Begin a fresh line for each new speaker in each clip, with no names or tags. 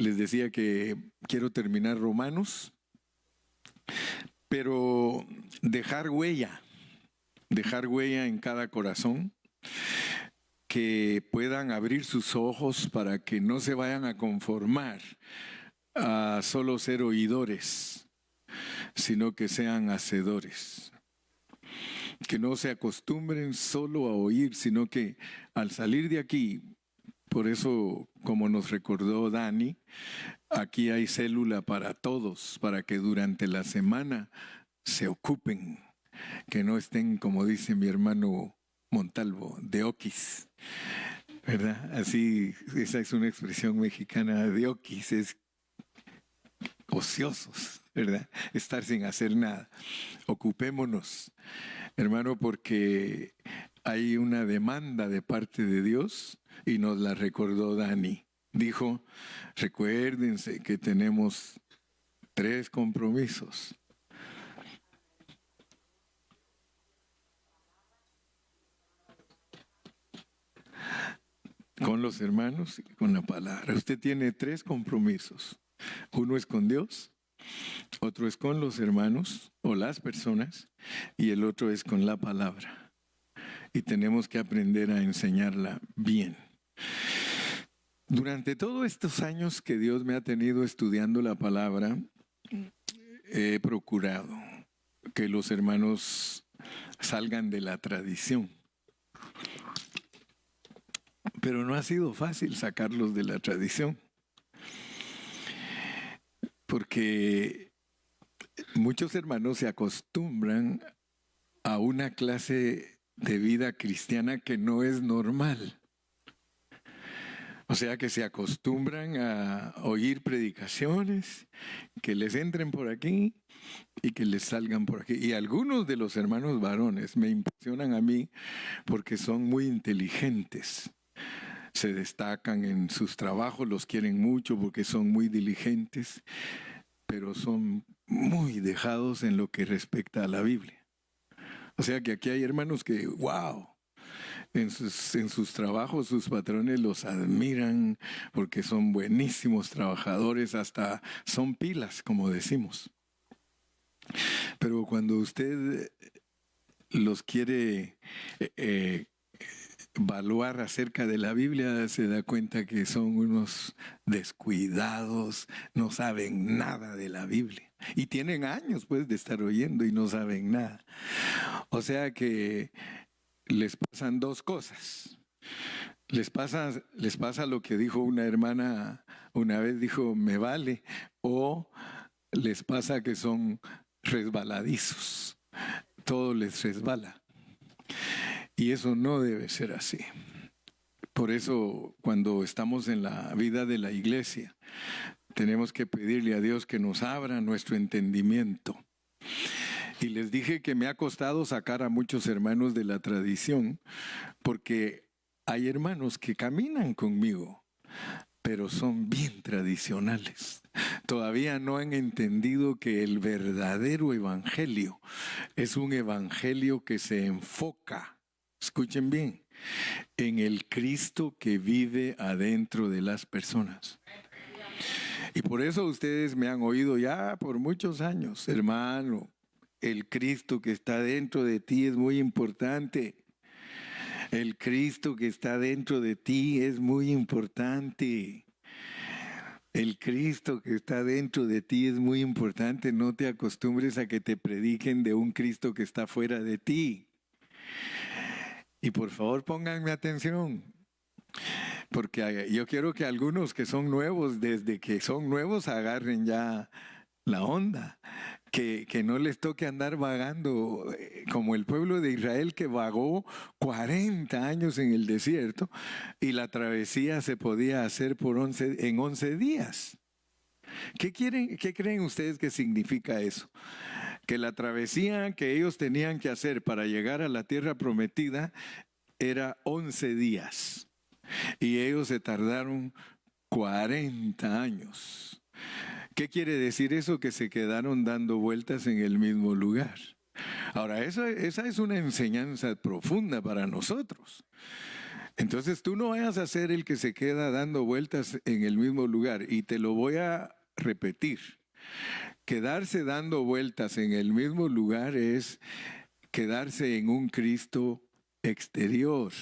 les decía que quiero terminar Romanos, pero dejar huella en cada corazón, que puedan abrir sus ojos para que no se vayan a conformar a solo ser oidores, sino que sean hacedores. Que no se acostumbren solo a oír, sino que al salir de aquí, por eso, como nos recordó Dani, aquí hay célula para todos, para que durante la semana se ocupen, que no estén, como dice mi hermano Montalvo, de oquis, ¿verdad? Así, esa es una expresión mexicana, de oquis, es ociosos, ¿verdad? Estar sin hacer nada. Ocupémonos, hermano, porque hay una demanda de parte de Dios y nos la recordó Dani. Dijo, recuérdense que tenemos 3 compromisos. Con los hermanos y con la palabra. Usted tiene 3 compromisos. Uno es con Dios, otro es con los hermanos o las personas y el otro es con la palabra. Y tenemos que aprender a enseñarla bien. Durante todos estos años que Dios me ha tenido estudiando la palabra, he procurado que los hermanos salgan de la tradición. Pero no ha sido fácil sacarlos de la tradición. Porque muchos hermanos se acostumbran a una clase de vida cristiana que no es normal. O sea que se acostumbran a oír predicaciones, que les entren por aquí y que les salgan por aquí. Y algunos de los hermanos varones me impresionan a mí porque son muy inteligentes. Se destacan en sus trabajos, los quieren mucho porque son muy diligentes, pero son muy dejados en lo que respecta a la Biblia. O sea que aquí hay hermanos que, wow, en sus trabajos sus patrones los admiran porque son buenísimos trabajadores, hasta son pilas, como decimos. Pero cuando usted los quiere evaluar acerca de la Biblia, se da cuenta que son unos descuidados, no saben nada de la Biblia. Y tienen años pues de estar oyendo y no saben nada. O sea que les pasan 2 cosas. Les pasa lo que dijo una hermana una vez, dijo, me vale. O les pasa que son resbaladizos. Todo les resbala. Y eso no debe ser así. Por eso, cuando estamos en la vida de la iglesia, tenemos que pedirle a Dios que nos abra nuestro entendimiento. Y les dije que me ha costado sacar a muchos hermanos de la tradición, porque hay hermanos que caminan conmigo, pero son bien tradicionales. Todavía no han entendido que el verdadero evangelio es un evangelio que se enfoca, escuchen bien, en el Cristo que vive adentro de las personas. Y por eso ustedes me han oído ya por muchos años, hermano, el Cristo que está dentro de ti es muy importante. El Cristo que está dentro de ti es muy importante. El Cristo que está dentro de ti es muy importante. No te acostumbres a que te prediquen de un Cristo que está fuera de ti. Y por favor pónganme atención, porque yo quiero que algunos que son nuevos, desde que son nuevos, agarren ya la onda. Que no les toque andar vagando como el pueblo de Israel, que vagó 40 años en el desierto y la travesía se podía hacer en 11 días. ¿Qué creen ustedes que significa eso? Que la travesía que ellos tenían que hacer para llegar a la tierra prometida era 11 días y ellos se tardaron 40 años. ¿Qué quiere decir eso? Que se quedaron dando vueltas en el mismo lugar. Ahora, esa es una enseñanza profunda para nosotros. Entonces tú no vayas a ser el que se queda dando vueltas en el mismo lugar. Y te lo voy a repetir. Quedarse dando vueltas en el mismo lugar es quedarse en un Cristo exterior,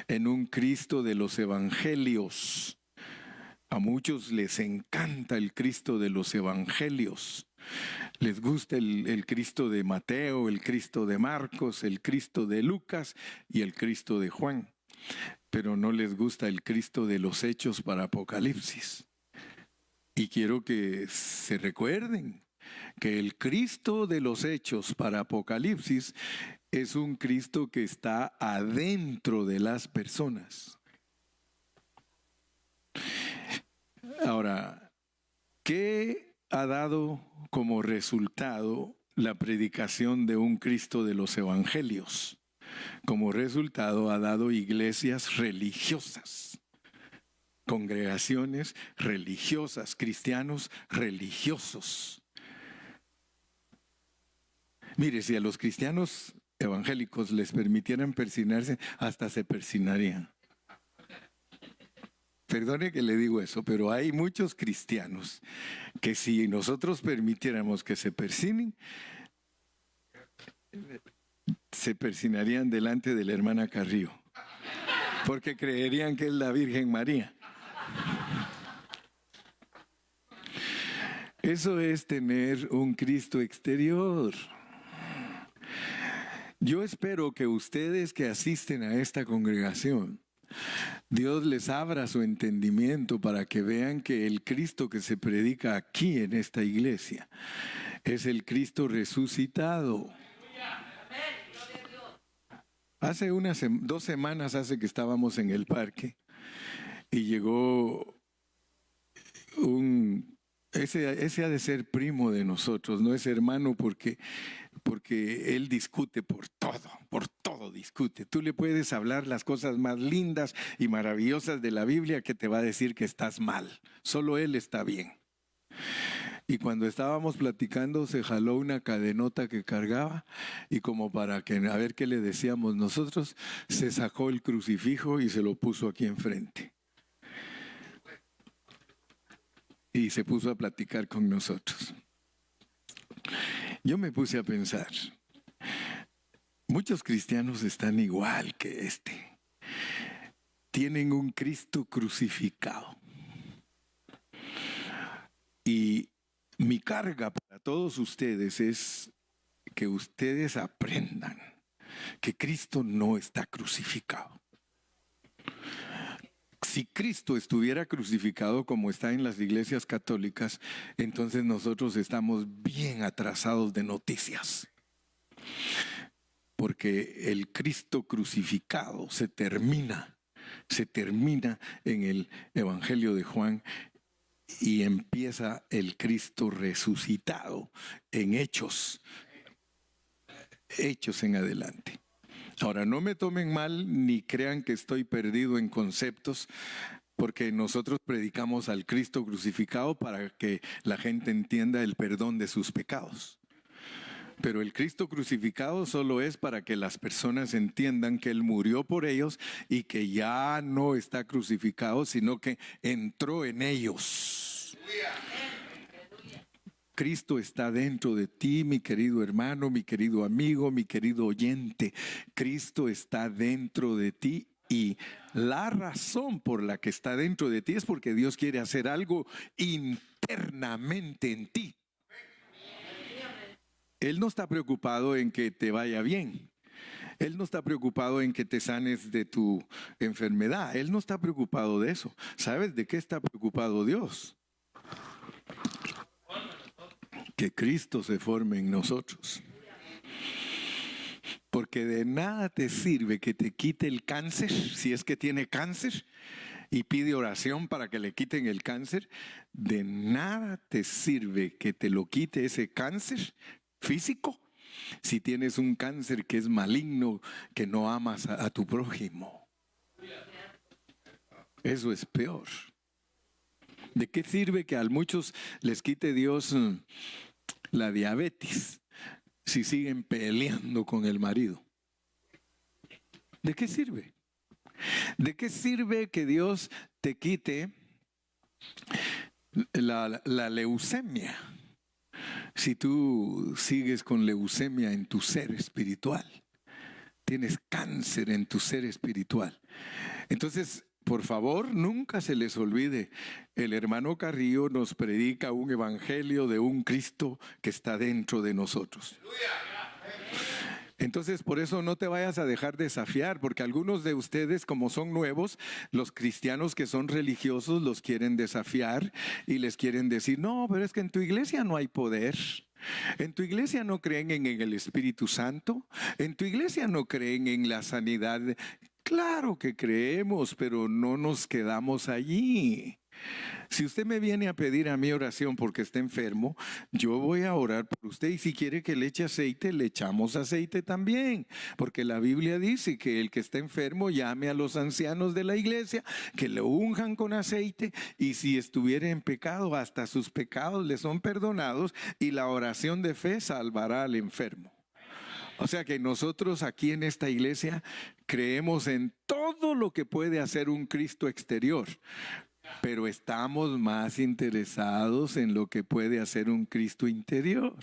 en un Cristo de los evangelios. A muchos les encanta el Cristo de los evangelios. Les gusta el Cristo de Mateo, el Cristo de Marcos, el Cristo de Lucas y el Cristo de Juan. Pero no les gusta el Cristo de los Hechos para Apocalipsis. Y quiero que se recuerden que el Cristo de los Hechos para Apocalipsis es un Cristo que está adentro de las personas. Ahora, ¿qué ha dado como resultado la predicación de un Cristo de los Evangelios? Como resultado ha dado iglesias religiosas, congregaciones religiosas, cristianos religiosos. Mire, si a los cristianos evangélicos les permitieran persignarse, hasta se persinarían. Perdone que le digo eso, pero hay muchos cristianos que si nosotros permitiéramos que se persinen, se persinarían delante de la hermana Carrillo, porque creerían que es la Virgen María. Eso es tener un Cristo exterior. Yo espero que ustedes que asisten a esta congregación, Dios les abra su entendimiento para que vean que el Cristo que se predica aquí en esta iglesia es el Cristo resucitado. Hace 2 semanas hace que estábamos en el parque y llegó ese ha de ser primo de nosotros, no es hermano porque él discute por todo discute. Tú le puedes hablar las cosas más lindas y maravillosas de la Biblia que te va a decir que estás mal. Solo él está bien. Y cuando estábamos platicando se jaló una cadenota que cargaba y como para que a ver qué le decíamos nosotros, se sacó el crucifijo y se lo puso aquí enfrente. Y se puso a platicar con nosotros. Yo me puse a pensar, muchos cristianos están igual que este. Tienen un Cristo crucificado. Y mi carga para todos ustedes es que ustedes aprendan que Cristo no está crucificado. Si Cristo estuviera crucificado como está en las iglesias católicas, entonces nosotros estamos bien atrasados de noticias. Porque el Cristo crucificado se termina en el Evangelio de Juan y empieza el Cristo resucitado en Hechos en adelante. Ahora, no me tomen mal ni crean que estoy perdido en conceptos, porque nosotros predicamos al Cristo crucificado para que la gente entienda el perdón de sus pecados. Pero el Cristo crucificado solo es para que las personas entiendan que Él murió por ellos y que ya no está crucificado, sino que entró en ellos. Cristo está dentro de ti, mi querido hermano, mi querido amigo, mi querido oyente. Cristo está dentro de ti y la razón por la que está dentro de ti es porque Dios quiere hacer algo internamente en ti. Él no está preocupado en que te vaya bien. Él no está preocupado en que te sanes de tu enfermedad. Él no está preocupado de eso. ¿Sabes de qué está preocupado Dios? Que Cristo se forme en nosotros. Porque de nada te sirve que te quite el cáncer, si es que tiene cáncer, y pide oración para que le quiten el cáncer. De nada te sirve que te lo quite ese cáncer físico si tienes un cáncer que es maligno, que no amas a tu prójimo. Eso es peor. ¿De qué sirve que a muchos les quite Dios la diabetes si siguen peleando con el marido? ¿De qué sirve? ¿De qué sirve que Dios te quite la leucemia si tú sigues con leucemia en tu ser espiritual? Tienes cáncer en tu ser espiritual. Entonces, por favor, nunca se les olvide, el hermano Carrillo nos predica un evangelio de un Cristo que está dentro de nosotros. Entonces, por eso no te vayas a dejar desafiar, porque algunos de ustedes, como son nuevos, los cristianos que son religiosos los quieren desafiar y les quieren decir, no, pero es que en tu iglesia no hay poder. En tu iglesia no creen en el Espíritu Santo. En tu iglesia no creen en la sanidad. Claro que creemos, pero no nos quedamos allí. Si usted me viene a pedir a mí oración porque está enfermo, yo voy a orar por usted, y si quiere que le eche aceite, le echamos aceite también, porque la Biblia dice que el que está enfermo llame a los ancianos de la iglesia, que le unjan con aceite, y si estuviera en pecado, hasta sus pecados le son perdonados, y la oración de fe salvará al enfermo. O sea que nosotros aquí en esta iglesia creemos en todo lo que puede hacer un Cristo exterior, pero estamos más interesados en lo que puede hacer un Cristo interior.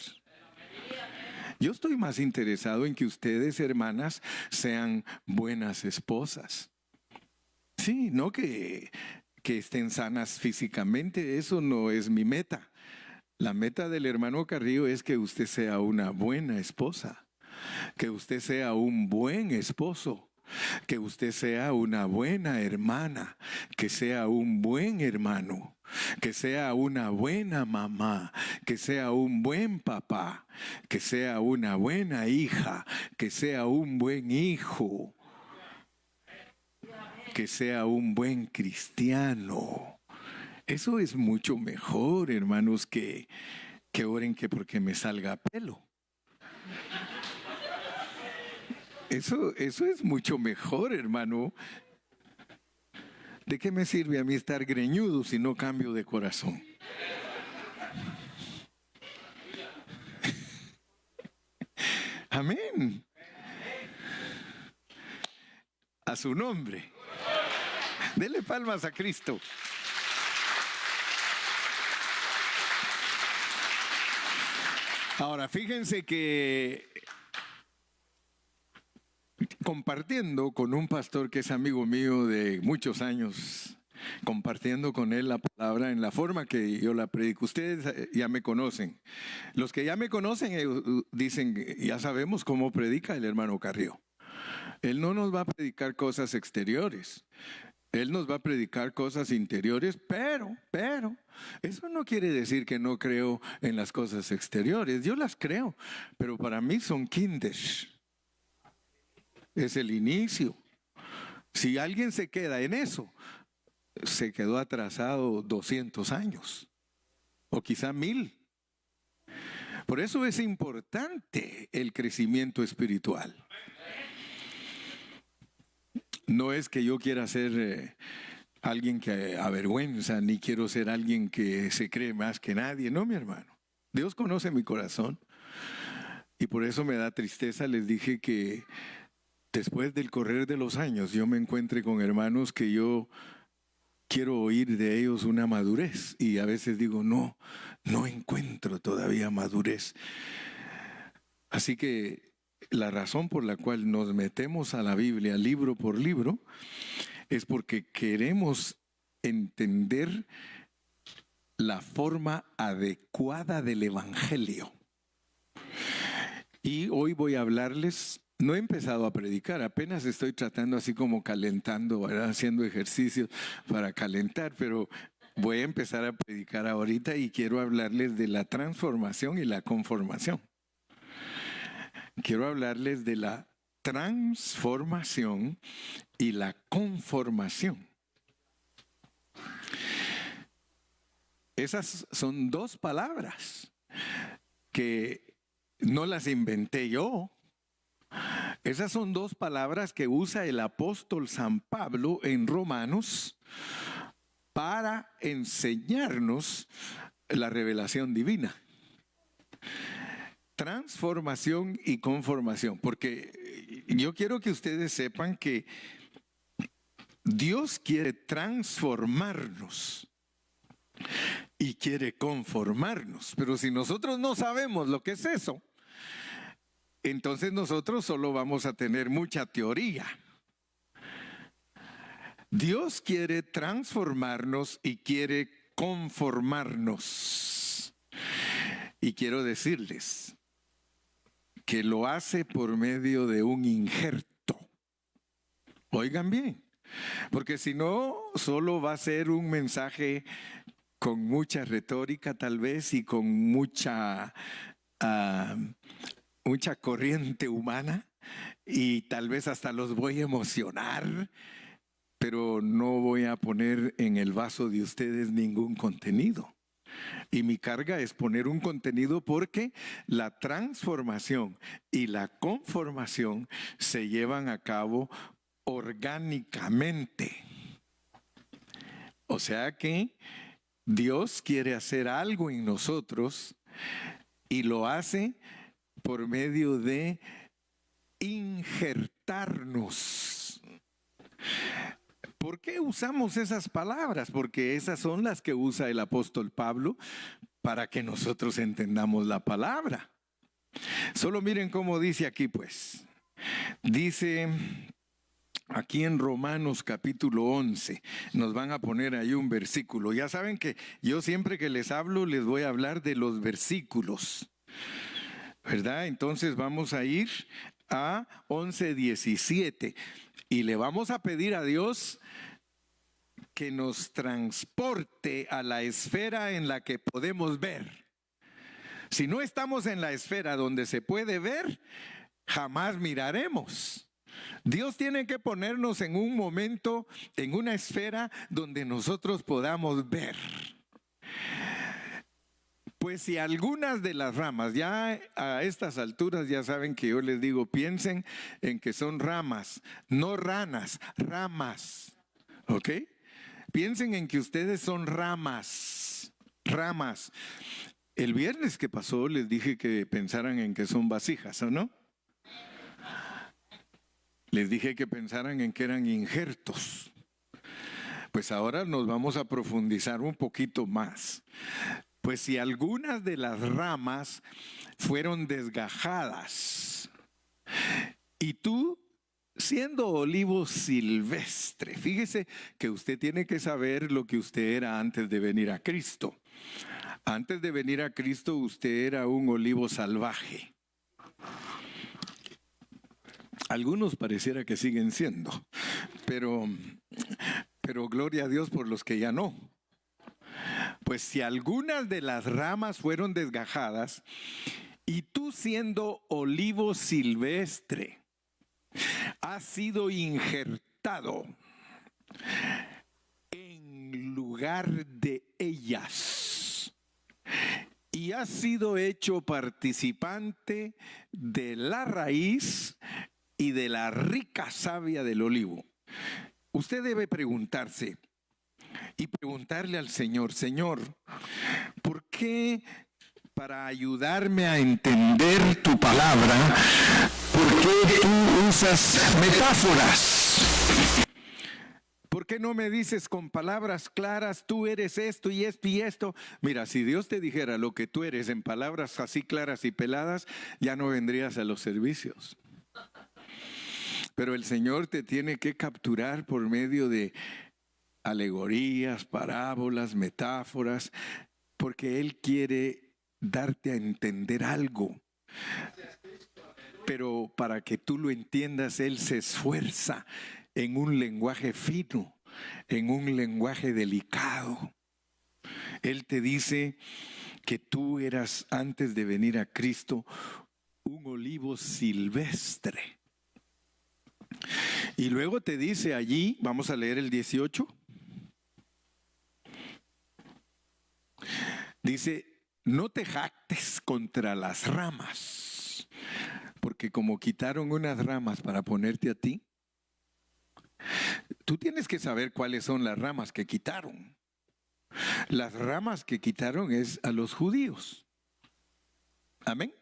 Yo estoy más interesado en que ustedes, hermanas, sean buenas esposas. Sí, no que estén sanas físicamente, eso no es mi meta. La meta del hermano Carrillo es que usted sea una buena esposa, que usted sea un buen esposo, que usted sea una buena hermana, que sea un buen hermano, que sea una buena mamá, que sea un buen papá, que sea una buena hija, que sea un buen hijo, que sea un buen cristiano. Eso es mucho mejor, hermanos, que oren que porque me salga pelo. Eso es mucho mejor, hermano. ¿De qué me sirve a mí estar greñudo si no cambio de corazón? Amén. A su nombre. Dele palmas a Cristo. Ahora, fíjense que compartiendo con un pastor que es amigo mío de muchos años, compartiendo con él la palabra en la forma que yo la predico. Ustedes ya me conocen. Los que ya me conocen dicen, ya sabemos cómo predica el hermano Carrillo. Él no nos va a predicar cosas exteriores. Él nos va a predicar cosas interiores, pero, eso no quiere decir que no creo en las cosas exteriores. Yo las creo, pero para mí son kinder. Es el inicio. Si alguien se queda en eso, se quedó atrasado 200 años, o quizá 1000. Por eso es importante el crecimiento espiritual. No es que yo quiera ser alguien que avergüenza, ni quiero ser alguien que se cree más que nadie. No, mi hermano. Dios conoce mi corazón. Y por eso me da tristeza. Les dije que después del correr de los años yo me encuentre con hermanos que yo quiero oír de ellos una madurez. Y a veces digo, no encuentro todavía madurez. Así que la razón por la cual nos metemos a la Biblia libro por libro es porque queremos entender la forma adecuada del Evangelio. Y hoy voy a hablarles, no he empezado a predicar, apenas estoy tratando así como calentando, ¿verdad? Haciendo ejercicios para calentar, pero voy a empezar a predicar ahorita y quiero hablarles de la transformación y la conformación. Quiero hablarles de la transformación y la conformación. Esas son dos palabras que no las inventé yo. Esas son dos palabras que usa el apóstol San Pablo en Romanos para enseñarnos la revelación divina. Transformación y conformación, porque yo quiero que ustedes sepan que Dios quiere transformarnos y quiere conformarnos, pero si nosotros no sabemos lo que es eso, entonces nosotros solo vamos a tener mucha teoría. Dios quiere transformarnos y quiere conformarnos. Y quiero decirles que lo hace por medio de un injerto. Oigan bien, porque si no, solo va a ser un mensaje con mucha retórica tal vez y con mucha corriente humana, y tal vez hasta los voy a emocionar, pero no voy a poner en el vaso de ustedes ningún contenido. Y mi carga es poner un contenido porque la transformación y la conformación se llevan a cabo orgánicamente. O sea que Dios quiere hacer algo en nosotros y lo hace por medio de injertarnos. ¿Por qué usamos esas palabras? Porque esas son las que usa el apóstol Pablo para que nosotros entendamos la palabra. Solo miren cómo dice aquí, pues. Dice aquí en Romanos capítulo 11, nos van a poner ahí un versículo. Ya saben que yo siempre que les hablo les voy a hablar de los versículos, ¿verdad? Entonces vamos a ir a 11:17 y le vamos a pedir a Dios que nos transporte a la esfera en la que podemos ver. Si no estamos en la esfera donde se puede ver, jamás miraremos. Dios tiene que ponernos en un momento, en una esfera donde nosotros podamos ver. Pues si algunas de las ramas, ya a estas alturas ya saben que yo les digo, piensen en que son ramas, no ranas, ramas, ¿ok? Piensen en que ustedes son ramas, ramas. El viernes que pasó les dije que pensaran en que son vasijas, ¿o no? Les dije que pensaran en que eran injertos. Pues ahora nos vamos a profundizar un poquito más. Pues si algunas de las ramas fueron desgajadas y tú, siendo olivo silvestre, fíjese que usted tiene que saber lo que usted era antes de venir a Cristo. Antes de venir a Cristo usted era un olivo salvaje. Algunos pareciera que siguen siendo, pero gloria a Dios por los que ya no. Pues si algunas de las ramas fueron desgajadas y tú siendo olivo silvestre has sido injertado en lugar de ellas y has sido hecho participante de la raíz y de la rica savia del olivo, usted debe preguntarse y preguntarle al Señor, Señor, ¿por qué para ayudarme a entender tu palabra, por qué tú usas metáforas? ¿Por qué no me dices con palabras claras, tú eres esto y esto y esto? Mira, si Dios te dijera lo que tú eres en palabras así claras y peladas, ya no vendrías a los servicios. Pero el Señor te tiene que capturar por medio de alegorías, parábolas, metáforas, porque Él quiere darte a entender algo. Pero para que tú lo entiendas, Él se esfuerza en un lenguaje fino, en un lenguaje delicado. Él te dice que tú eras, antes de venir a Cristo, un olivo silvestre. Y luego te dice allí, vamos a leer el 18. Dice, no te jactes contra las ramas, porque como quitaron unas ramas para ponerte a ti, tú tienes que saber cuáles son las ramas que quitaron. Las ramas que quitaron es a los judíos. Amén.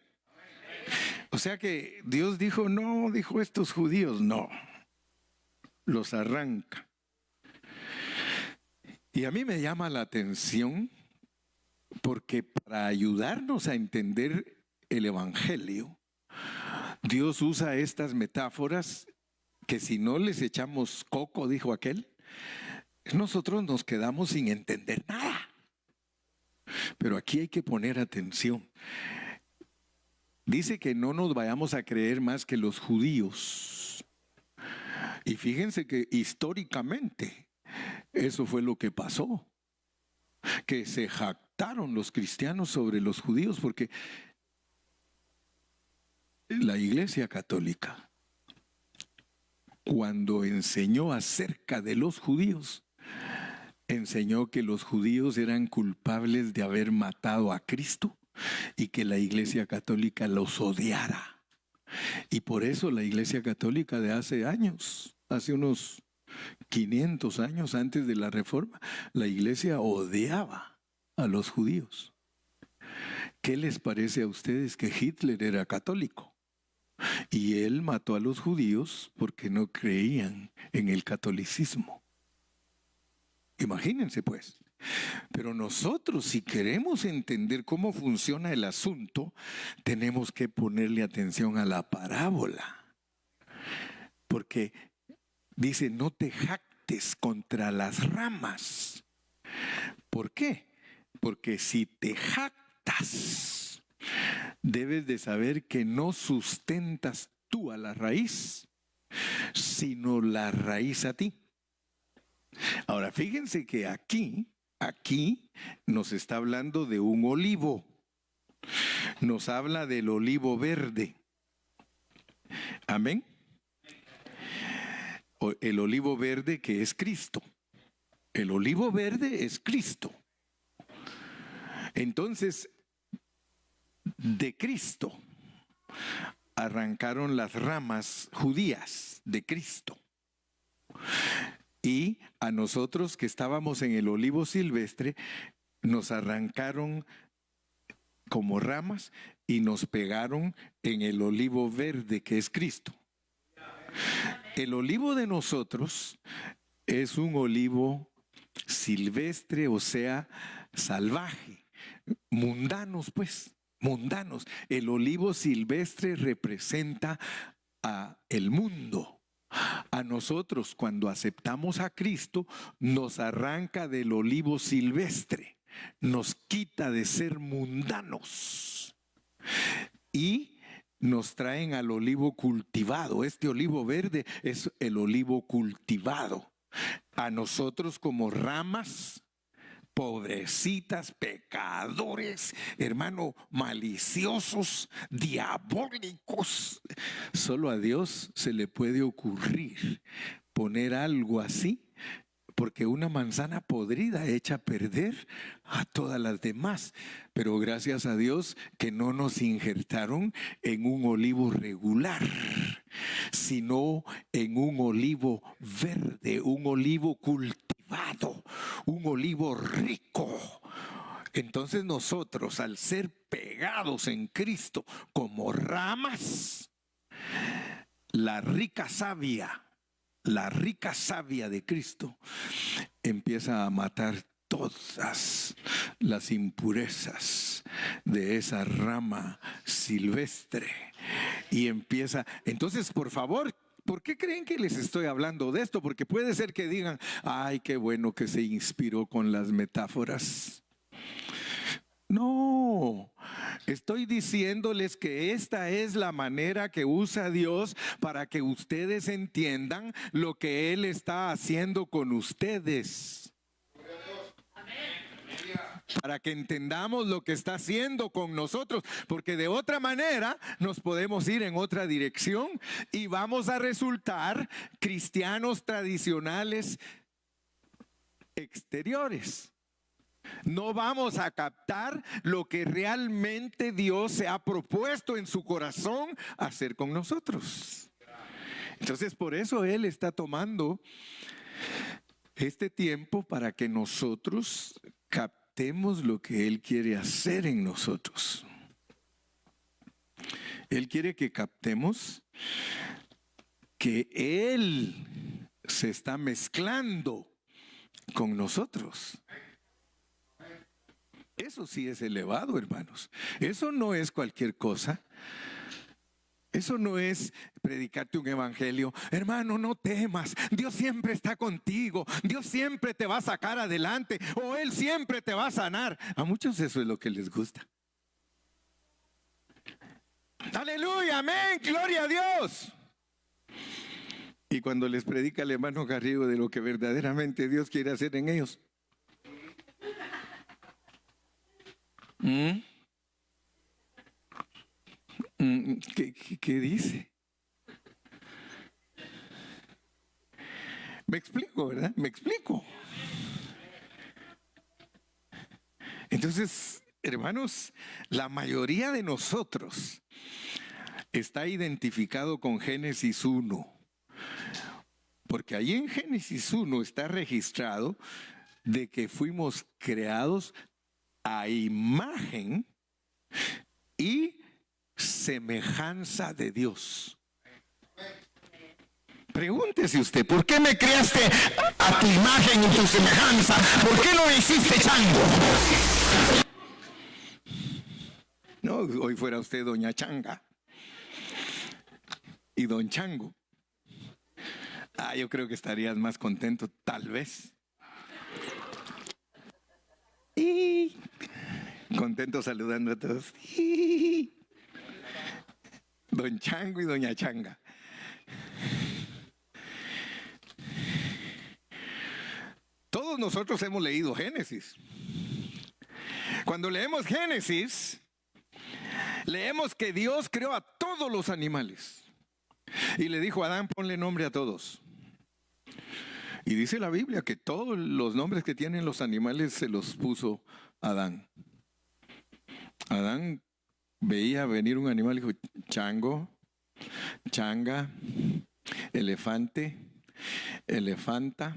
O sea que Dios dijo, no, dijo estos judíos, no, los arranca. Y a mí me llama la atención porque para ayudarnos a entender el Evangelio, Dios usa estas metáforas que si no les echamos coco, dijo aquel, nosotros nos quedamos sin entender nada. Pero aquí hay que poner atención. Dice que no nos vayamos a creer más que los judíos. Y fíjense que históricamente eso fue lo que pasó. Que se jactaron los cristianos sobre los judíos porque la Iglesia Católica, cuando enseñó acerca de los judíos, enseñó que los judíos eran culpables de haber matado a Cristo y que la Iglesia Católica los odiara. Y por eso la Iglesia Católica de hace años, hace unos 500 años antes de la Reforma, la Iglesia odiaba a los judíos. ¿Qué les parece a ustedes que Hitler era católico? Y él mató a los judíos porque no creían en el catolicismo. Imagínense pues. Pero nosotros, si queremos entender cómo funciona el asunto, tenemos que ponerle atención a la parábola. Porque dice, no te jactes contra las ramas. ¿Por qué? Porque si te jactas, debes de saber que no sustentas tú a la raíz, sino la raíz a ti. Ahora, fíjense que aquí nos está hablando de un olivo. Nos habla del olivo verde. Amén. El olivo verde que es Cristo. El olivo verde es Cristo. Entonces, de Cristo arrancaron las ramas judías de Cristo. Y a nosotros que estábamos en el olivo silvestre, nos arrancaron como ramas y nos pegaron en el olivo verde que es Cristo. El olivo de nosotros es un olivo silvestre, o sea, salvaje, mundanos pues, mundanos. El olivo silvestre representa a el mundo. A nosotros, cuando aceptamos a Cristo, nos arranca del olivo silvestre, nos quita de ser mundanos y nos traen al olivo cultivado. Este olivo verde es el olivo cultivado. A nosotros como ramas, pobrecitas, pecadores, hermano, maliciosos, diabólicos. Solo a Dios se le puede ocurrir poner algo así, porque una manzana podrida echa a perder a todas las demás. Pero gracias a Dios que no nos injertaron en un olivo regular, sino en un olivo verde, un olivo cultivado, un olivo rico. Entonces nosotros, al ser pegados en Cristo como ramas, la rica savia de Cristo empieza a matar todas las impurezas de esa rama silvestre y empieza. Entonces, por favor, ¿por qué creen que les estoy hablando de esto? Porque puede ser que digan, ay, qué bueno que se inspiró con las metáforas. No, estoy diciéndoles que esta es la manera que usa Dios para que ustedes entiendan lo que Él está haciendo con ustedes. Para que entendamos lo que está haciendo con nosotros, porque de otra manera nos podemos ir en otra dirección y vamos a resultar cristianos tradicionales exteriores. No vamos a captar lo que realmente Dios se ha propuesto en su corazón hacer con nosotros. Entonces, por eso Él está tomando este tiempo para que nosotros captemos lo que Él quiere hacer en nosotros. Él quiere que captemos que Él se está mezclando con nosotros. Eso sí es elevado, hermanos. Eso no es cualquier cosa. Eso no es predicarte un evangelio. Hermano, no temas. Dios siempre está contigo. Dios siempre te va a sacar adelante. O Él siempre te va a sanar. A muchos eso es lo que les gusta. Aleluya, amén, gloria a Dios. Y cuando les predica el hermano Carrillo de lo que verdaderamente Dios quiere hacer en ellos. ¿Qué dice? Me explico, ¿verdad? Me explico. Entonces, hermanos, la mayoría de nosotros está identificado con Génesis 1. Porque ahí en Génesis 1 está registrado de que fuimos creados a imagen y semejanza de Dios. Pregúntese usted, ¿por qué me creaste a tu imagen y tu semejanza? ¿Por qué no me hiciste chango? No, hoy fuera usted doña Changa y don Chango. Yo creo que estarías más contento, tal vez. Y contento saludando a todos. Don Chango y doña Changa. Todos nosotros hemos leído Génesis. Cuando leemos Génesis, leemos que Dios creó a todos los animales. Y le dijo a Adán, ponle nombre a todos. Y dice la Biblia que todos los nombres que tienen los animales se los puso Adán. Adán veía venir un animal y dijo, chango, changa, elefante, elefanta,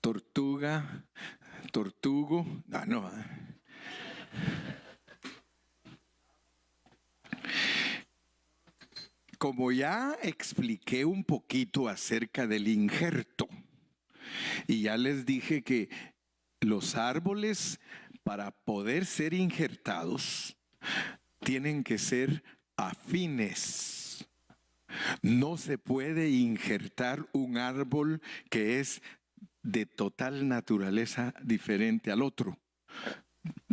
tortuga, tortugo. No. Como ya expliqué un poquito acerca del injerto, y ya les dije que los árboles, para poder ser injertados, tienen que ser afines. No se puede injertar un árbol que es de total naturaleza diferente al otro.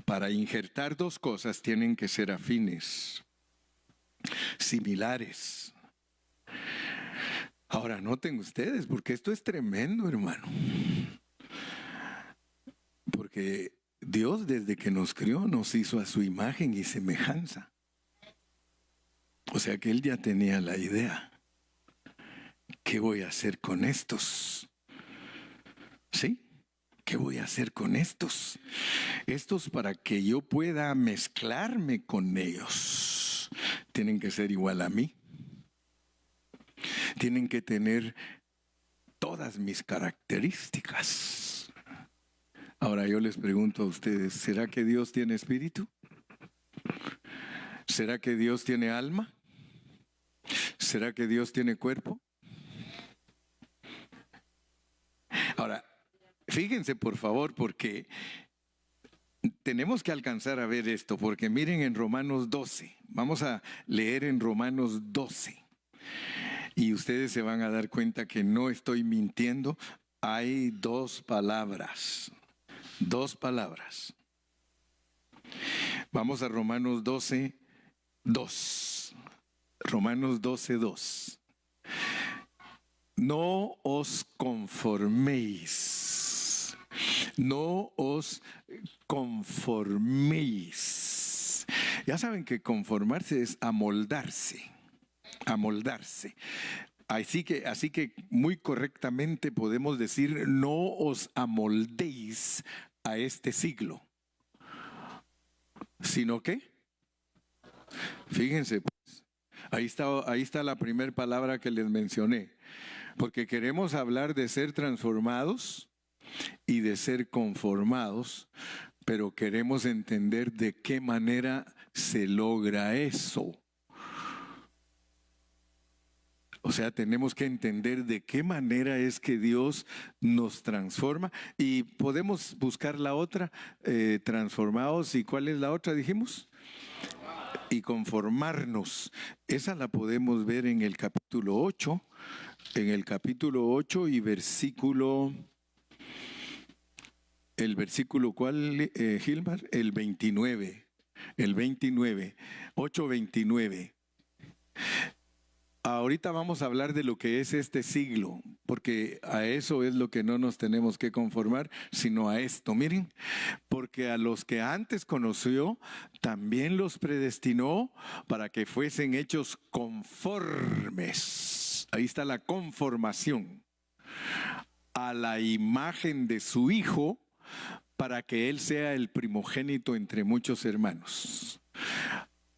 Para injertar dos cosas tienen que ser afines, similares. Ahora noten ustedes, porque esto es tremendo, hermano. Porque Dios, desde que nos crió, nos hizo a su imagen y semejanza. O sea que Él ya tenía la idea. ¿Qué voy a hacer con estos? ¿Sí? ¿Qué voy a hacer con estos? Estos, para que yo pueda mezclarme con ellos, tienen que ser igual a mí. Tienen que tener todas mis características. Ahora yo les pregunto a ustedes, ¿será que Dios tiene espíritu? ¿Será que Dios tiene alma? ¿Será que Dios tiene cuerpo? Ahora, fíjense por favor, porque tenemos que alcanzar a ver esto, porque miren en Romanos 12, vamos a leer en Romanos 12, y ustedes se van a dar cuenta que no estoy mintiendo. Hay dos palabras. Vamos a Romanos 12, 2. Romanos 12, 2. No os conforméis. No os conforméis. Ya saben que conformarse es amoldarse. Amoldarse. Así que muy correctamente podemos decir, no os amoldéis a este siglo. ¿Sino qué? Fíjense, pues, ahí está la primera palabra que les mencioné. Porque queremos hablar de ser transformados y de ser conformados, pero queremos entender de qué manera se logra eso. O sea, tenemos que entender de qué manera es que Dios nos transforma. Y podemos buscar la otra, transformados. ¿Y cuál es la otra, dijimos? Y conformarnos. Esa la podemos ver en el capítulo 8. En el capítulo 8 y versículo... ¿El versículo cuál, Gilmar? El 29. El 29. 8:29. Ahorita vamos a hablar de lo que es este siglo, porque a eso es lo que no nos tenemos que conformar, sino a esto. Miren, porque a los que antes conoció, también los predestinó para que fuesen hechos conformes. Ahí está la conformación. A la imagen de su Hijo, para que Él sea el primogénito entre muchos hermanos.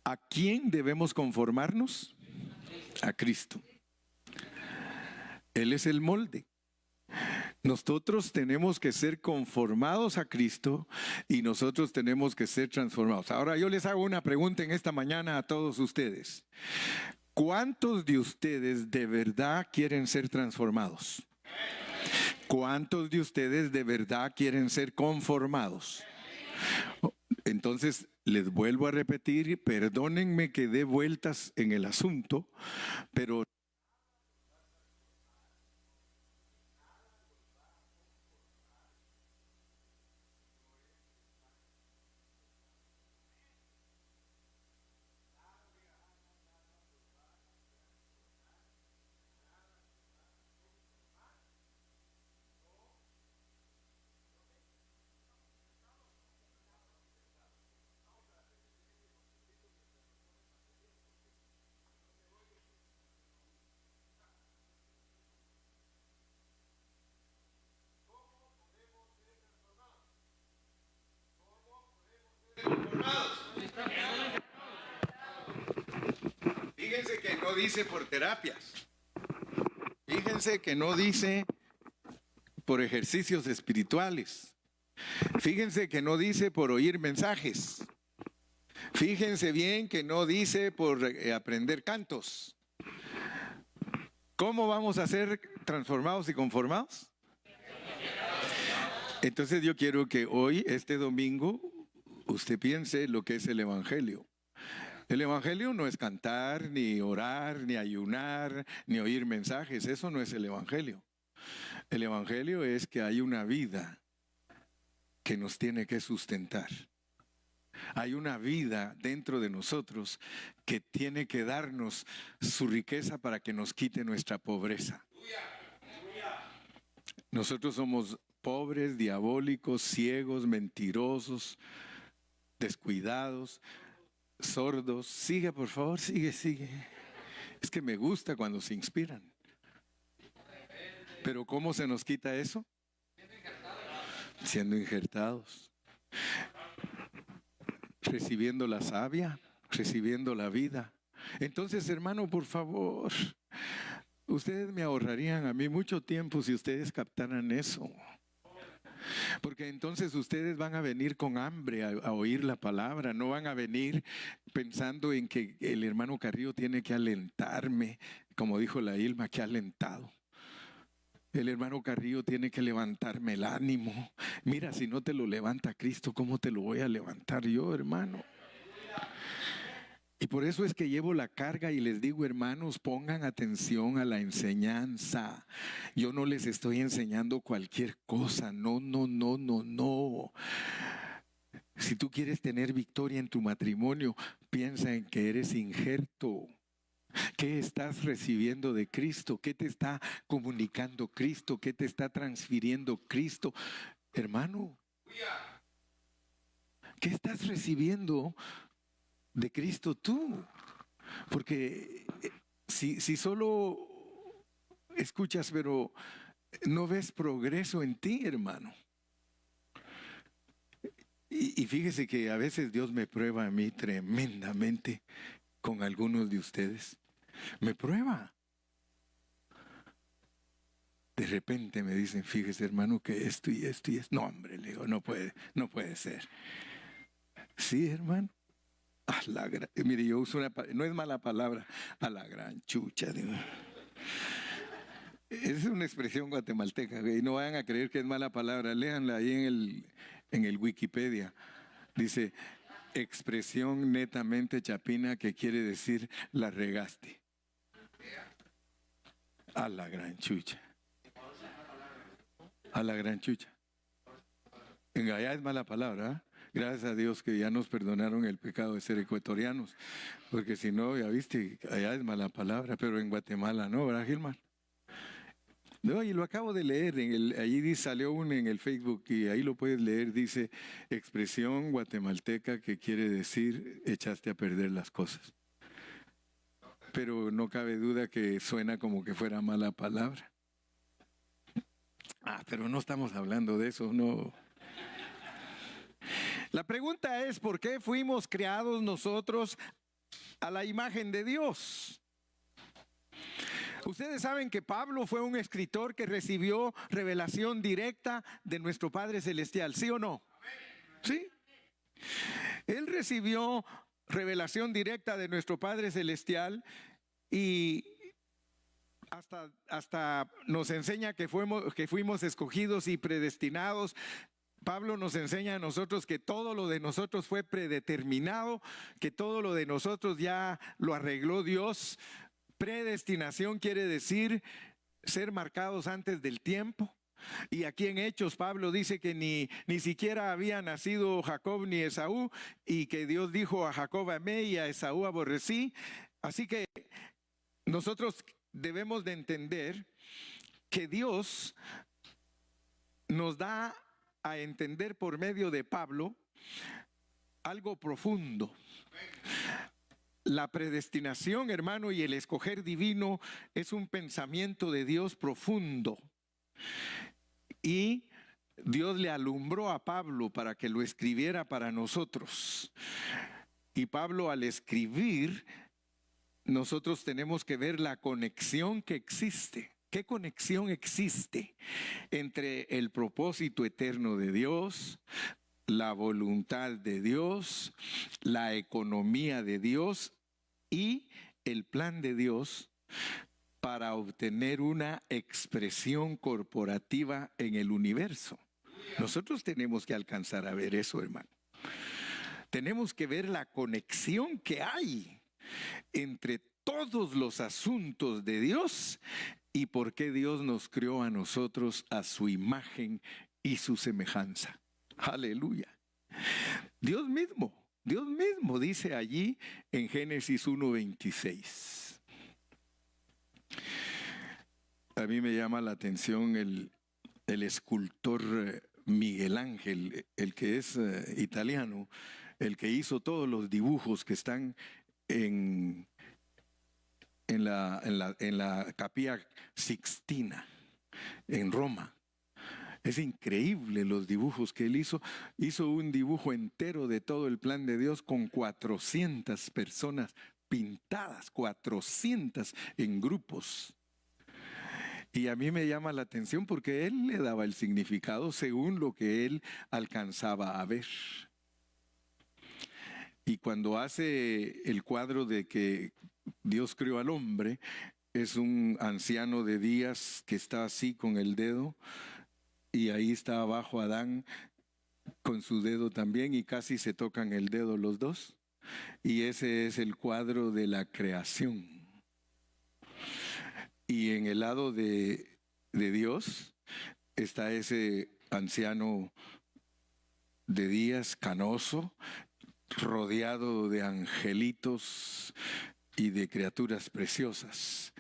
¿A quién debemos conformarnos? A Cristo. Él es el molde. Nosotros tenemos que ser conformados a Cristo y nosotros tenemos que ser transformados. Ahora yo les hago una pregunta en esta mañana a todos ustedes. ¿Cuántos de ustedes de verdad quieren ser transformados? ¿Cuántos de ustedes de verdad quieren ser conformados? Entonces, les vuelvo a repetir, perdónenme que dé vueltas en el asunto, pero fíjense que no dice por terapias. Fíjense que no dice por ejercicios espirituales. Fíjense que no dice por oír mensajes. Fíjense bien que no dice por aprender cantos. ¿Cómo vamos a ser transformados y conformados? Entonces yo quiero que hoy, este domingo, usted piense lo que es el Evangelio. El Evangelio no es cantar, ni orar, ni ayunar, ni oír mensajes. Eso no es el Evangelio. El Evangelio es que hay una vida que nos tiene que sustentar. Hay una vida dentro de nosotros que tiene que darnos su riqueza para que nos quite nuestra pobreza. Nosotros somos pobres, diabólicos, ciegos, mentirosos, descuidados, sordos. Sigue, por favor, sigue. Es que me gusta cuando se inspiran. Pero ¿cómo se nos quita eso? Siendo injertados. Recibiendo la savia, recibiendo la vida. Entonces, hermano, por favor, ustedes me ahorrarían a mí mucho tiempo si ustedes captaran eso. Porque entonces ustedes van a venir con hambre a oír la palabra, no van a venir pensando en que el hermano Carrillo tiene que alentarme, como dijo la Ilma, que ha alentado. El hermano Carrillo tiene que levantarme el ánimo. Mira, si no te lo levanta Cristo, ¿cómo te lo voy a levantar yo, hermano? Y por eso es que llevo la carga y les digo, hermanos, pongan atención a la enseñanza. Yo no les estoy enseñando cualquier cosa. No. Si tú quieres tener victoria en tu matrimonio, piensa en que eres injerto. ¿Qué estás recibiendo de Cristo? ¿Qué te está comunicando Cristo? ¿Qué te está transfiriendo Cristo? Hermano, ¿qué estás recibiendo de Cristo tú? Porque si solo escuchas pero no ves progreso en ti, hermano. Y fíjese que a veces Dios me prueba a mí tremendamente con algunos de ustedes. Me prueba. De repente me dicen, fíjese, hermano, que esto y esto y esto. No, hombre, le digo, no puede ser. Sí, hermano. Mire, yo uso no es mala palabra, a la gran chucha, digo. Es una expresión guatemalteca, y no vayan a creer que es mala palabra, léanla ahí en el Wikipedia. Dice, expresión netamente chapina que quiere decir la regaste. A la gran chucha. A la gran chucha. En allá es mala palabra, ¿eh? Gracias a Dios que ya nos perdonaron el pecado de ser ecuatorianos, porque si no, ya viste, allá es mala palabra, pero en Guatemala no, ¿verdad, Gilmar? No, y lo acabo de leer, allí salió uno en el Facebook y ahí lo puedes leer, dice expresión guatemalteca que quiere decir echaste a perder las cosas. Pero no cabe duda que suena como que fuera mala palabra. Pero no estamos hablando de eso, no. La pregunta es, ¿por qué fuimos creados nosotros a la imagen de Dios? Ustedes saben que Pablo fue un escritor que recibió revelación directa de nuestro Padre Celestial, ¿sí o no? Sí. Él recibió revelación directa de nuestro Padre Celestial y hasta nos enseña que fuimos escogidos y predestinados. Pablo nos enseña a nosotros que todo lo de nosotros fue predeterminado, que todo lo de nosotros ya lo arregló Dios. Predestinación quiere decir ser marcados antes del tiempo. Y aquí en Hechos Pablo dice que ni siquiera había nacido Jacob ni Esaú, y que Dios dijo a Jacob amé y a Esaú aborrecí. Así que nosotros debemos de entender que Dios nos da a entender por medio de Pablo algo profundo. La predestinación, hermano, y el escoger divino es un pensamiento de Dios profundo. Y Dios le alumbró a Pablo para que lo escribiera para nosotros. Y Pablo, al escribir, nosotros tenemos que ver la conexión que existe. ¿Qué conexión existe entre el propósito eterno de Dios, la voluntad de Dios, la economía de Dios y el plan de Dios para obtener una expresión corporativa en el universo? Nosotros tenemos que alcanzar a ver eso, hermano. Tenemos que ver la conexión que hay entre todos los asuntos de Dios y por qué Dios nos creó a nosotros a su imagen y su semejanza. Aleluya. Dios mismo dice allí en Génesis 1:26. A mí me llama la atención el escultor Miguel Ángel, el que es italiano, el que hizo todos los dibujos que están en la Capilla Sixtina, en Roma. Es increíble los dibujos que él hizo. Hizo un dibujo entero de todo el plan de Dios con 400 personas pintadas, 400 en grupos. Y a mí me llama la atención porque él le daba el significado según lo que él alcanzaba a ver. Y cuando hace el cuadro de que Dios creó al hombre, es un anciano de días que está así con el dedo, y ahí está abajo Adán con su dedo también, y casi se tocan el dedo los dos. Y ese es el cuadro de la creación. Y en el lado de Dios está ese anciano de días, canoso, rodeado de angelitos y de criaturas preciosas.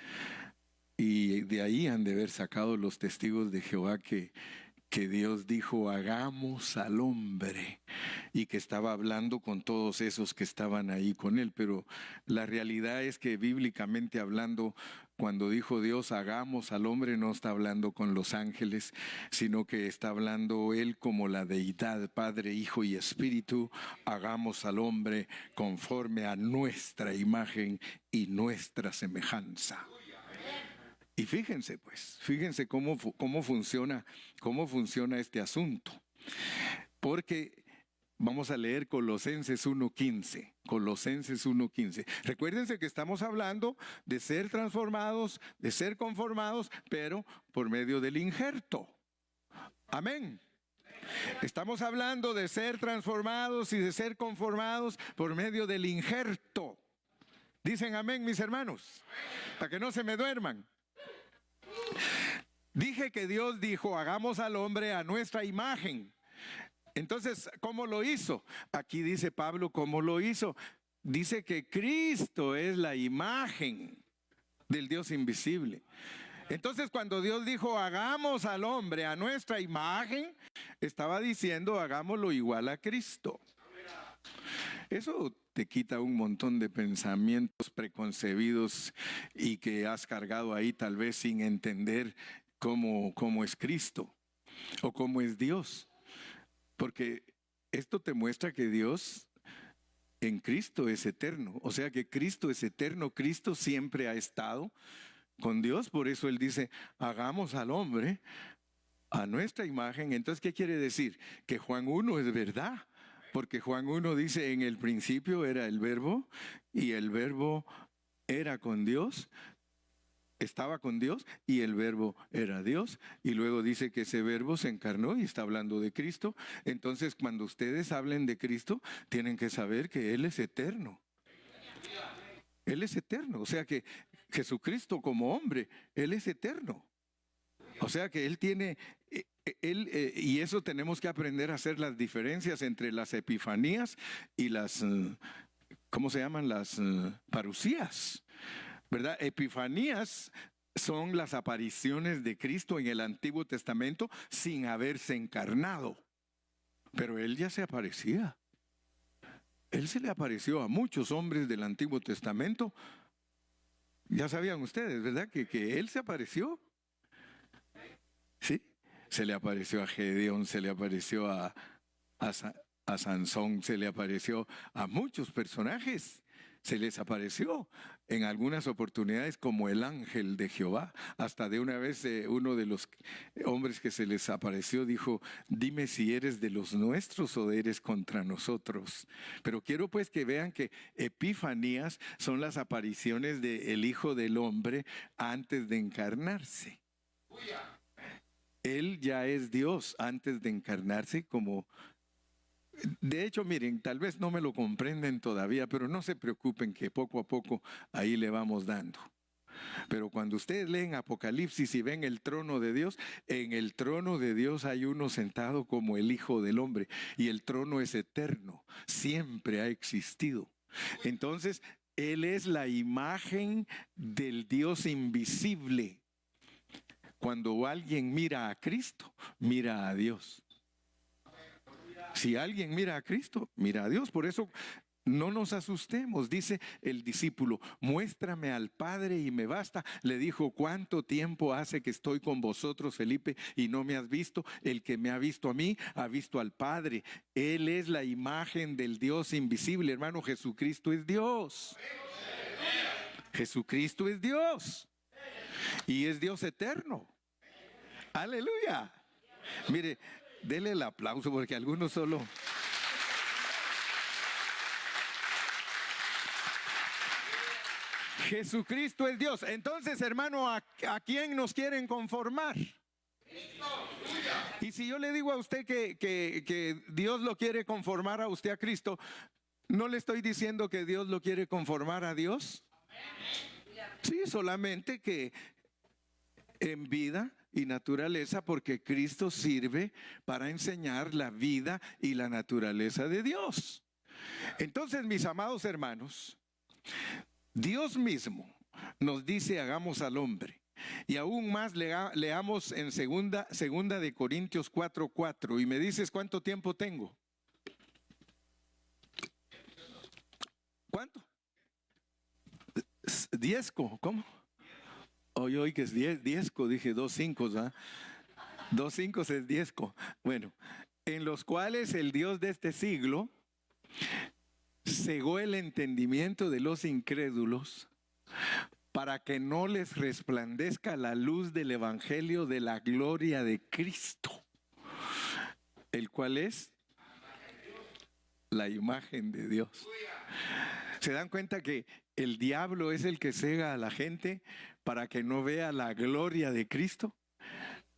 Y de ahí han de haber sacado los testigos de Jehová que Dios dijo, hagamos al hombre, y que estaba hablando con todos esos que estaban ahí con él. Pero la realidad es que bíblicamente hablando, cuando dijo Dios, hagamos al hombre, no está hablando con los ángeles, sino que está hablando él como la deidad, Padre, Hijo y Espíritu. Hagamos al hombre conforme a nuestra imagen y nuestra semejanza. Y fíjense cómo funciona este asunto. Porque Vamos a leer Colosenses 1:15. Colosenses 1:15. Recuérdense que estamos hablando de ser transformados, de ser conformados, pero por medio del injerto. Amén. Estamos hablando de ser transformados y de ser conformados por medio del injerto. Dicen amén, mis hermanos, para que no se me duerman. Dije que Dios dijo, hagamos al hombre a nuestra imagen. Entonces, ¿cómo lo hizo? Aquí dice Pablo, ¿cómo lo hizo? Dice que Cristo es la imagen del Dios invisible. Entonces, cuando Dios dijo, hagamos al hombre a nuestra imagen, estaba diciendo, hagámoslo igual a Cristo. Eso te quita un montón de pensamientos preconcebidos y que has cargado ahí tal vez sin entender cómo es Cristo o cómo es Dios. Porque esto te muestra que Dios en Cristo es eterno. O sea que Cristo es eterno. Cristo siempre ha estado con Dios. Por eso Él dice, hagamos al hombre a nuestra imagen. Entonces, ¿qué quiere decir? Que Juan 1 es verdad. Porque Juan 1 dice, en el principio era el verbo y el verbo era con Dios. Estaba con Dios y el verbo era Dios. Y luego dice que ese verbo se encarnó y está hablando de Cristo. Entonces, cuando ustedes hablen de Cristo, tienen que saber que Él es eterno. Él es eterno. O sea que Jesucristo como hombre, Él es eterno. O sea que Él tiene... y eso tenemos que aprender a hacer las diferencias entre las epifanías y las, ¿cómo se llaman? Las parusías, ¿verdad? Epifanías son las apariciones de Cristo en el Antiguo Testamento sin haberse encarnado. Pero Él ya se aparecía. Él se le apareció a muchos hombres del Antiguo Testamento. Ya sabían ustedes, ¿verdad? Que Él se apareció. Sí. Se le apareció a Gedeón, se le apareció a Sansón, se le apareció a muchos personajes. Se les apareció en algunas oportunidades como el ángel de Jehová. Hasta de una vez uno de los hombres que se les apareció dijo, dime si eres de los nuestros o eres contra nosotros. Pero quiero pues que vean que epifanías son las apariciones del Hijo del Hombre antes de encarnarse. Él ya es Dios antes de encarnarse como... De hecho, miren, tal vez no me lo comprenden todavía, pero no se preocupen que poco a poco ahí le vamos dando. Pero cuando ustedes leen Apocalipsis y ven el trono de Dios, en el trono de Dios hay uno sentado como el Hijo del Hombre y el trono es eterno, siempre ha existido. Entonces, Él es la imagen del Dios invisible. Cuando alguien mira a Cristo, mira a Dios. Si alguien mira a Cristo, mira a Dios. Por eso no nos asustemos. Dice el discípulo, muéstrame al Padre y me basta. Le dijo, ¿cuánto tiempo hace que estoy con vosotros, Felipe, y no me has visto? El que me ha visto a mí, ha visto al Padre. Él es la imagen del Dios invisible. Hermano, Jesucristo es Dios. Jesucristo es Dios. Y es Dios eterno. Aleluya. Mire, dele el aplauso porque algunos solo... Jesucristo es Dios. Entonces, hermano, ¿a quién nos quieren conformar? Y si yo le digo a usted que Dios lo quiere conformar a usted a Cristo, ¿no le estoy diciendo que Dios lo quiere conformar a Dios? Sí, solamente que en vida y naturaleza, porque Cristo sirve para enseñar la vida y la naturaleza de Dios. Entonces, mis amados hermanos, Dios mismo nos dice hagamos al hombre. Y aún más leamos en segunda de Corintios 4:4. Y me dices cuánto tiempo tengo. ¿Cuánto? Diezco, ¿cómo? Hoy que es diezco, dije 2:5, ¿verdad? 2:5 es diezco. Bueno, en los cuales el Dios de este siglo cegó el entendimiento de los incrédulos para que no les resplandezca la luz del evangelio de la gloria de Cristo, el cual es la imagen de Dios. ¿Se dan cuenta que el diablo es el que cega a la gente para que no vea la gloria de Cristo,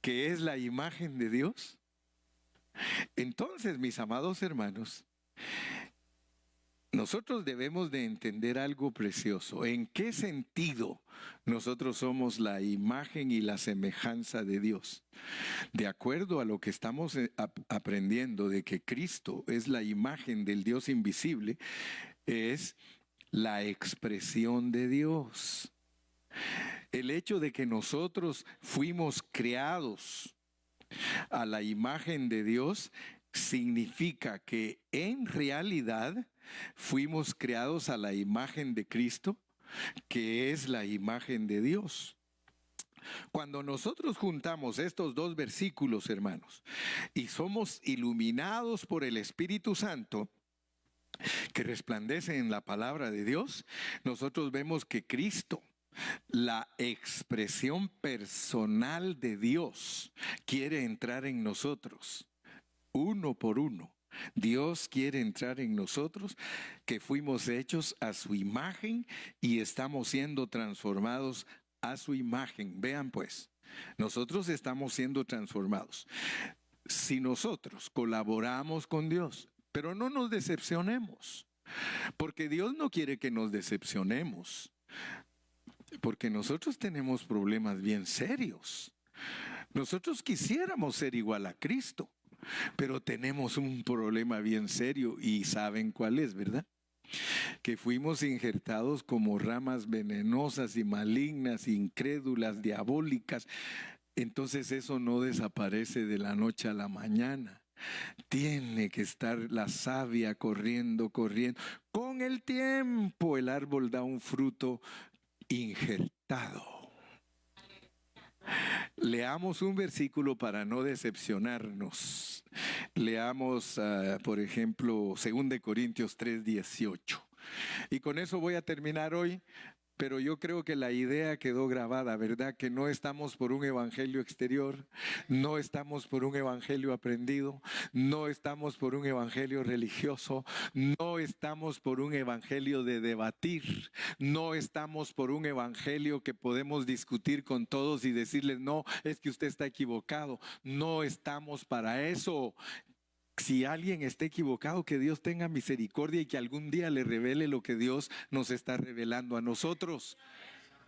que es la imagen de Dios? Entonces, mis amados hermanos, nosotros debemos de entender algo precioso. ¿En qué sentido nosotros somos la imagen y la semejanza de Dios? De acuerdo a lo que estamos aprendiendo de que Cristo es la imagen del Dios invisible, es la expresión de Dios. El hecho de que nosotros fuimos creados a la imagen de Dios significa que en realidad fuimos creados a la imagen de Cristo, que es la imagen de Dios. Cuando nosotros juntamos estos dos versículos, hermanos, y somos iluminados por el Espíritu Santo, que resplandece en la palabra de Dios, nosotros vemos que Cristo, la expresión personal de Dios, quiere entrar en nosotros, uno por uno. Dios quiere entrar en nosotros, que fuimos hechos a su imagen y estamos siendo transformados a su imagen. Vean pues, nosotros estamos siendo transformados. Si nosotros colaboramos con Dios, pero no nos decepcionemos, porque Dios no quiere que nos decepcionemos, porque nosotros tenemos problemas bien serios. Nosotros quisiéramos ser igual a Cristo, pero tenemos un problema bien serio y saben cuál es, ¿verdad? Que fuimos injertados como ramas venenosas y malignas, incrédulas, diabólicas. Entonces eso no desaparece de la noche a la mañana. Tiene que estar la savia corriendo. Con el tiempo el árbol da un fruto injertado. Leamos un versículo para no decepcionarnos. Leamos, por ejemplo, 2 Corintios 3:18. Y con eso voy a terminar hoy. Pero yo creo que la idea quedó grabada, ¿verdad? Que no estamos por un evangelio exterior, no estamos por un evangelio aprendido, no estamos por un evangelio religioso, no estamos por un evangelio de debatir, no estamos por un evangelio que podemos discutir con todos y decirles, no, es que usted está equivocado. No estamos para eso. Si alguien está equivocado, que Dios tenga misericordia y que algún día le revele lo que Dios nos está revelando a nosotros.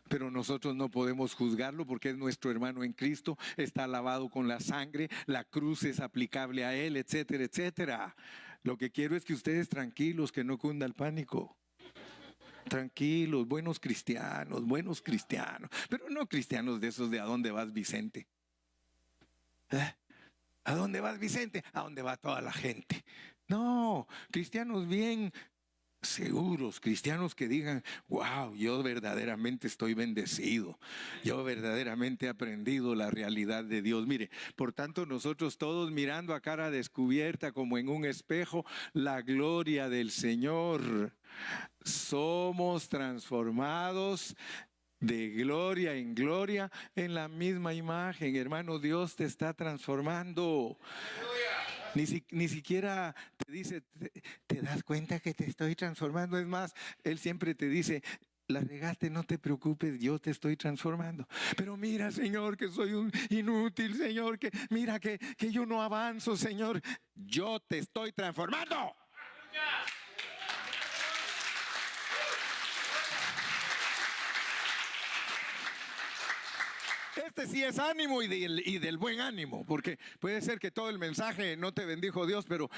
Pero nosotros no podemos juzgarlo porque es nuestro hermano en Cristo, está lavado con la sangre, la cruz es aplicable a él, etcétera, etcétera. Lo que quiero es que ustedes tranquilos, que no cunda el pánico. Tranquilos, buenos cristianos, pero no cristianos de esos de ¿a dónde vas, Vicente? ¿A dónde vas, Vicente? ¿A dónde va toda la gente? No, cristianos bien seguros, cristianos que digan, wow, yo verdaderamente estoy bendecido, yo verdaderamente he aprendido la realidad de Dios. Mire, por tanto nosotros todos mirando a cara descubierta como en un espejo la gloria del Señor, somos transformados de gloria en gloria en la misma imagen. Hermano, Dios te está transformando. Ni siquiera te dice, ¿te das cuenta que te estoy transformando? Es más, Él siempre te dice, la regaste, no te preocupes, yo te estoy transformando. Pero mira, Señor, que soy un inútil, Señor, que mira que yo no avanzo, Señor. Yo te estoy transformando. Este sí es ánimo y del buen ánimo, porque puede ser que todo el mensaje no te bendijo Dios, pero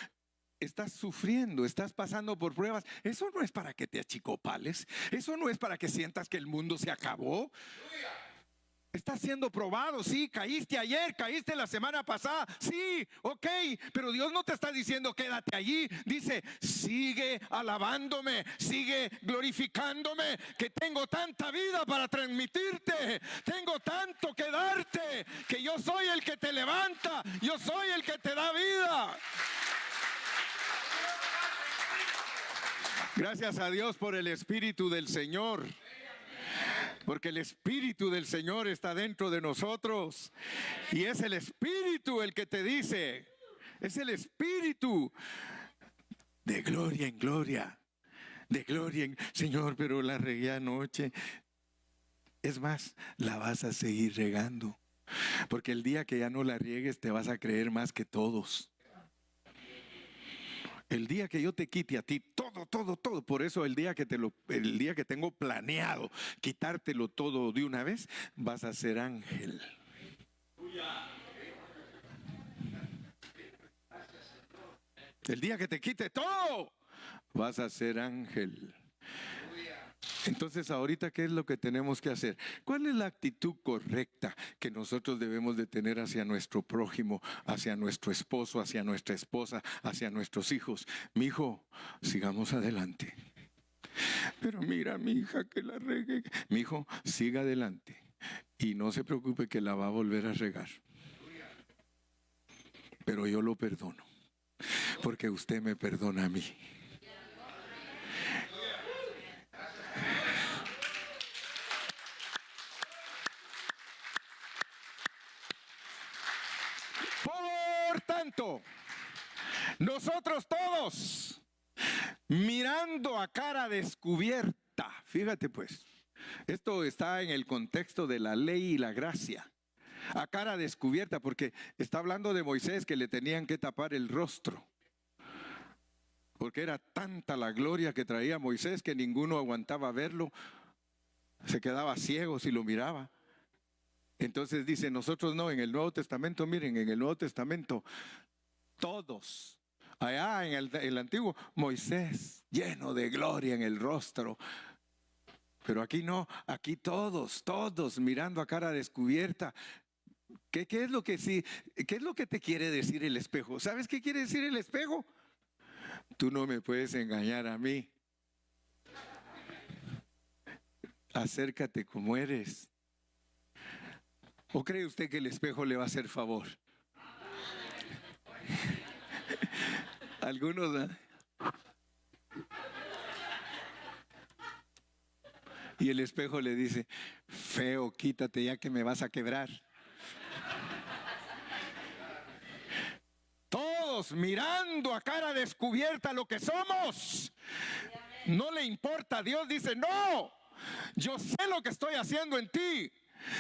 estás sufriendo, estás pasando por pruebas. Eso no es para que te achicopales, eso no es para que sientas que el mundo se acabó. Estás siendo probado, sí, caíste ayer, caíste la semana pasada, sí, ok, pero Dios no te está diciendo quédate allí, dice sigue alabándome, sigue glorificándome, que tengo tanta vida para transmitirte, tengo tanto que darte, que yo soy el que te levanta, yo soy el que te da vida. Gracias a Dios por el Espíritu del Señor. Porque el Espíritu del Señor está dentro de nosotros. Y es el Espíritu el que te dice. Es el Espíritu. de gloria en gloria, de gloria en... Señor, pero la regué anoche. Es más, la vas a seguir regando. Porque el día que ya no la riegues te vas a creer más que todos. El día que yo te quite a ti todo, todo, todo. Por eso el día que tengo planeado quitártelo todo de una vez, vas a ser ángel. El día que te quite todo, vas a ser ángel. Entonces, ahorita, ¿qué es lo que tenemos que hacer? ¿Cuál es la actitud correcta que nosotros debemos de tener hacia nuestro prójimo, hacia nuestro esposo, hacia nuestra esposa, hacia nuestros hijos? Mi hijo, sigamos adelante. Pero mira, mi hija, que la regue. Mi hijo, siga adelante. Y no se preocupe que la va a volver a regar. Pero yo lo perdono. Porque usted me perdona a mí. Por tanto, nosotros todos, mirando a cara descubierta, fíjate pues, esto está en el contexto de la ley y la gracia, a cara descubierta, porque está hablando de Moisés que le tenían que tapar el rostro, porque era tanta la gloria que traía Moisés que ninguno aguantaba verlo, se quedaba ciego si lo miraba. Entonces dice, nosotros no, en el Nuevo Testamento, miren, en el Nuevo Testamento, todos, allá en el Antiguo, Moisés lleno de gloria en el rostro. Pero aquí no, aquí todos mirando a cara descubierta. ¿Qué es lo que sí? ¿Qué es lo que te quiere decir el espejo? ¿Sabes qué quiere decir el espejo? Tú no me puedes engañar a mí. Acércate como eres. ¿O cree usted que el espejo le va a hacer favor? Algunos, ¿eh? Y el espejo le dice, feo, quítate ya que me vas a quebrar. Todos mirando a cara descubierta lo que somos. No le importa. Dios dice, no, yo sé lo que estoy haciendo en ti.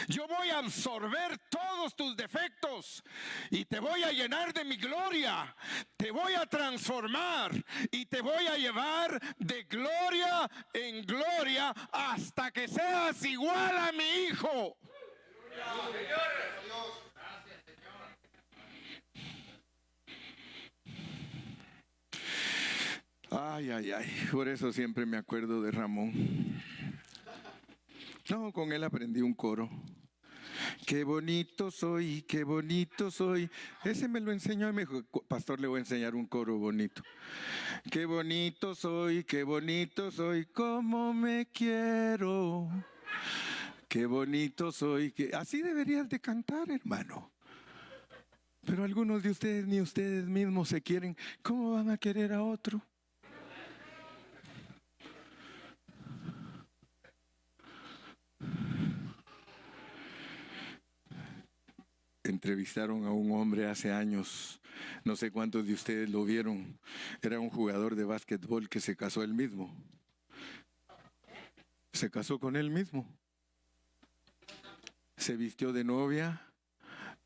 Yo voy a absorber todos tus defectos y te voy a llenar de mi gloria. Te voy a transformar y te voy a llevar de gloria en gloria hasta que seas igual a mi hijo. Ay, ay, ay. Por eso siempre me acuerdo de Ramón. No, con él aprendí un coro. Qué bonito soy, qué bonito soy. Ese me lo enseñó y me dijo, pastor, le voy a enseñar un coro bonito. Qué bonito soy, cómo me quiero. Qué bonito soy, que así deberías de cantar, hermano. Pero algunos de ustedes ni ustedes mismos se quieren. ¿Cómo van a querer a otro? Entrevistaron a un hombre hace años, no sé cuántos de ustedes lo vieron, era un jugador de básquetbol que se casó él mismo. Se casó con él mismo. Se vistió de novia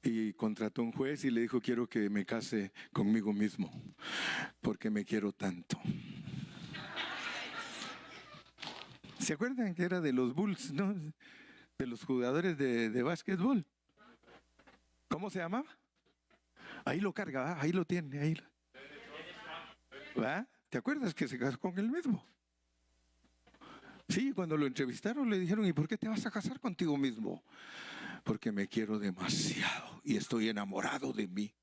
y contrató a un juez y le dijo, quiero que me case conmigo mismo, porque me quiero tanto. ¿Se acuerdan que era de los Bulls, no? De los jugadores de básquetbol. ¿Cómo se llamaba? Ahí lo carga, ¿va? Ahí lo tiene, ahí. ¿Va? ¿Te acuerdas que se casó con él mismo? Sí, cuando lo entrevistaron le dijeron, ¿y por qué te vas a casar contigo mismo? Porque me quiero demasiado y estoy enamorado de mí.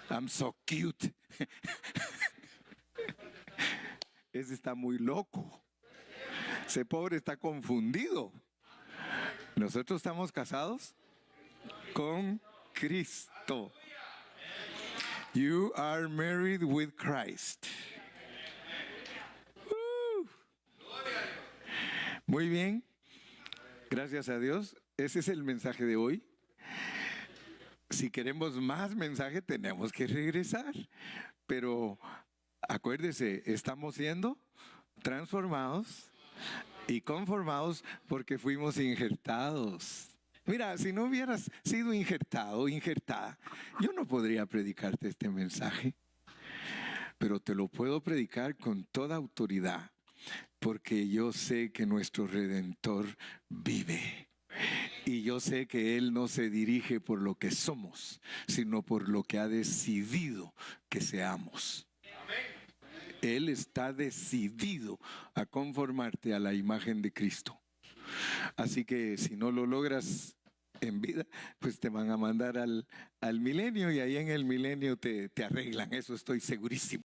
I'm so cute. Ese está muy loco. Ese pobre está confundido. Nosotros estamos casados con Cristo. You are married with Christ. Muy bien. Gracias a Dios. Ese es el mensaje de hoy. Si queremos más mensaje, tenemos que regresar. Pero acuérdese, estamos siendo transformados y conformados porque fuimos injertados. Mira, si no hubieras sido injertado o injertada, yo no podría predicarte este mensaje, pero te lo puedo predicar con toda autoridad, porque yo sé que nuestro Redentor vive. Y yo sé que Él no se dirige por lo que somos, sino por lo que ha decidido que seamos. Él está decidido a conformarte a la imagen de Cristo. Así que si no lo logras en vida, pues te van a mandar al milenio, y ahí en el milenio te arreglan, eso estoy segurísimo.